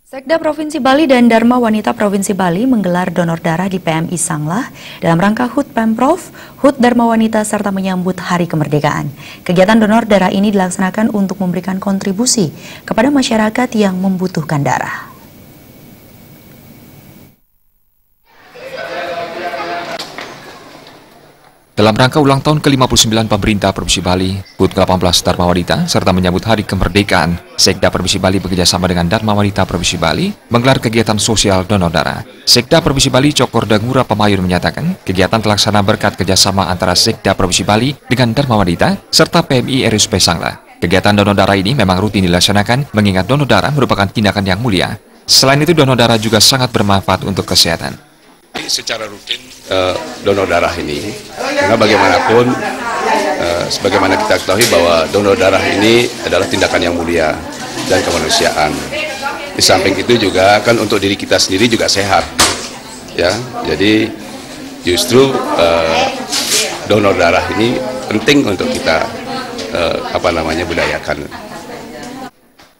Sekda Provinsi Bali dan Dharma Wanita Provinsi Bali menggelar donor darah di PMI Sanglah dalam rangka HUT Pemprov, HUT Dharma Wanita serta menyambut Hari Kemerdekaan. Kegiatan donor darah ini dilaksanakan untuk memberikan kontribusi kepada masyarakat yang membutuhkan darah. Dalam rangka ulang tahun ke-59 pemerintah Provinsi Bali, HUT ke-18 Dharma Wanita, serta menyambut Hari Kemerdekaan, Sekda Provinsi Bali bekerjasama dengan Dharma Wanita Provinsi Bali menggelar kegiatan sosial donor darah. Sekda Provinsi Bali Cokorda Ngurah Pemayun menyatakan, kegiatan terlaksana berkat kerjasama antara Sekda Provinsi Bali dengan Dharma Wanita serta PMI RSUP Sanglah. Kegiatan donor darah ini memang rutin dilaksanakan, mengingat donor darah merupakan tindakan yang mulia. Selain itu, donor darah juga sangat bermanfaat untuk kesehatan. Secara rutin donor darah ini, karena bagaimanapun sebagaimana kita ketahui bahwa donor darah ini adalah tindakan yang mulia dan kemanusiaan. Di samping itu juga kan untuk diri kita sendiri juga sehat, ya. Jadi justru donor darah ini penting untuk kita budayakan.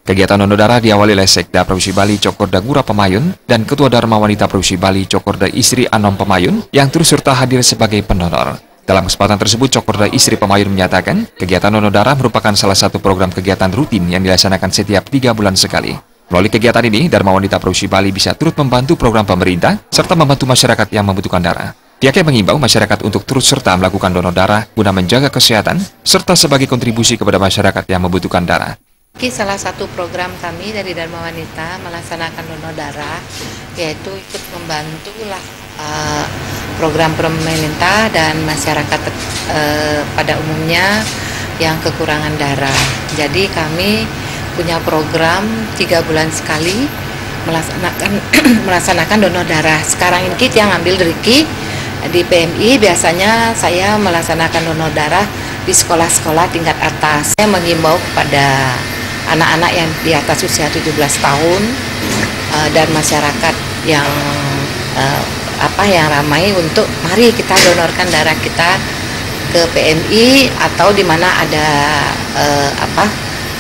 Kegiatan donor darah diawali oleh Sekda Provinsi Bali Cokorda Ngurah Pemayun dan Ketua Dharma Wanita Provinsi Bali Cokorda Istri Anom Pemayun yang turut serta hadir sebagai pendonor. Dalam kesempatan tersebut, Cokorda Istri Pemayun menyatakan kegiatan donor darah merupakan salah satu program kegiatan rutin yang dilaksanakan setiap 3 bulan sekali. Melalui kegiatan ini, Dharma Wanita Provinsi Bali bisa turut membantu program pemerintah serta membantu masyarakat yang membutuhkan darah. Pihaknya mengimbau masyarakat untuk turut serta melakukan donor darah guna menjaga kesehatan serta sebagai kontribusi kepada masyarakat yang membutuhkan darah. Salah satu program kami dari Dharma Wanita melaksanakan donor darah, yaitu ikut membantu program pemerintah dan masyarakat pada umumnya yang kekurangan darah. Jadi kami punya program 3 bulan sekali melaksanakan donor darah. Sekarang ini kita yang ambil Riki di PMI, biasanya saya melaksanakan donor darah di sekolah-sekolah tingkat atas. Saya menghimbau kepada anak-anak yang di atas usia 17 tahun dan masyarakat yang yang ramai untuk mari kita donorkan darah kita ke PMI atau di mana ada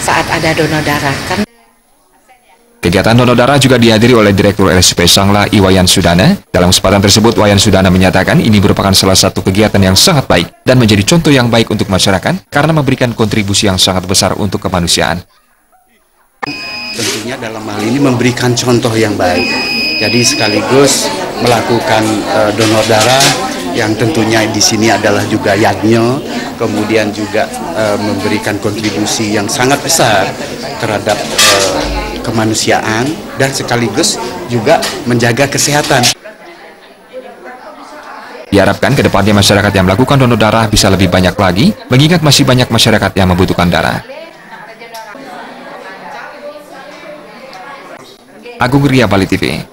saat ada donor darah kan. Kegiatan donor darah juga dihadiri oleh Direktur RSUP Sanglah Iwayan Sudana. Dalam kesempatan tersebut, Wayan Sudana menyatakan ini merupakan salah satu kegiatan yang sangat baik dan menjadi contoh yang baik untuk masyarakat karena memberikan kontribusi yang sangat besar untuk kemanusiaan. Tentunya dalam hal ini memberikan contoh yang baik. Jadi sekaligus melakukan donor darah yang tentunya di sini adalah juga yajna, kemudian juga memberikan kontribusi yang sangat besar terhadap kemanusiaan dan sekaligus juga menjaga kesehatan. Diharapkan ke depannya masyarakat yang melakukan donor darah bisa lebih banyak lagi, mengingat masih banyak masyarakat yang membutuhkan darah. Agung Ria, Bali TV.